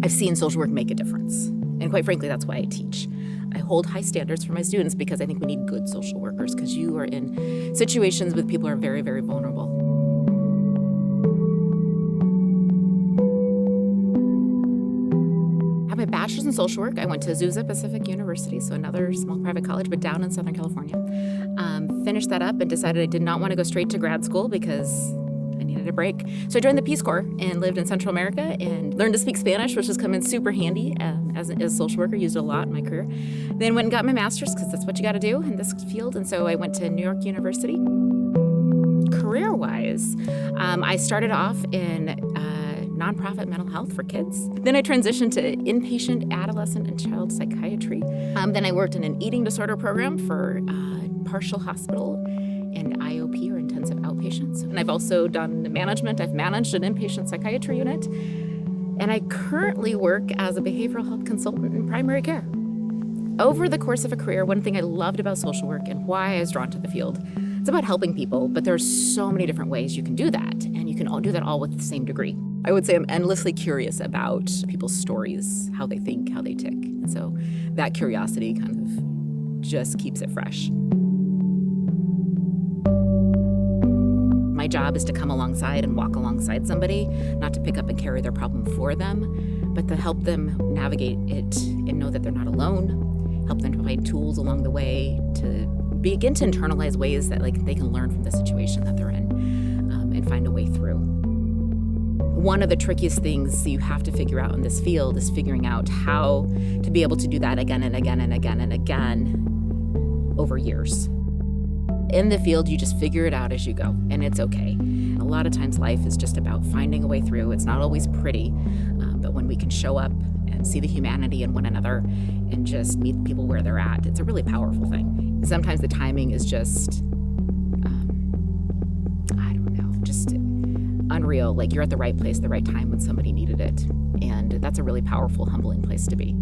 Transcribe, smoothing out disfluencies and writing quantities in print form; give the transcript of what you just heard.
I've seen social work make a difference. And quite frankly, that's why I teach. I hold high standards for my students because I think we need good social workers, because you are in situations with people who are very, very vulnerable. I have my bachelor's in social work. I went to Azusa Pacific University, so another small private college, but down in Southern California. Finished that up and decided I did not want to go straight to grad school because I needed a break. So I joined the Peace Corps and lived in Central America and learned to speak Spanish, which has come in super handy as a social worker. Used it a lot in my career. Then went and got my master's because that's what you got to do in this field. And so I went to New York University. Career-wise, I started off in nonprofit mental health for kids. Then I transitioned to inpatient adolescent and child psychiatry. Then I worked in an eating disorder program for partial hospital and IOP, or intensive outpatients. And I've also done management. I've managed an inpatient psychiatry unit. And I currently work as a behavioral health consultant in primary care. Over the course of a career, one thing I loved about social work and why I was drawn to the field, it's about helping people, but there's so many different ways you can do that. And you can all do that all with the same degree. I would say I'm endlessly curious about people's stories, how they think, how they tick. And so that curiosity kind of just keeps it fresh. My job is to come alongside and walk alongside somebody, not to pick up and carry their problem for them, but to help them navigate it and know that they're not alone, help them to find tools along the way, to begin to internalize ways that they can learn from the situation that they're in, and find a way through. One of the trickiest things you have to figure out in this field is figuring out how to be able to do that again and again and again and again over years. In the field, you just figure it out as you go, and it's okay. A lot of times life is just about finding a way through. It's not always pretty, but when we can show up and see the humanity in one another and just meet people where they're at, it's a really powerful thing. Sometimes the timing is just, just unreal. You're at the right place, the right time when somebody needed it. And that's a really powerful, humbling place to be.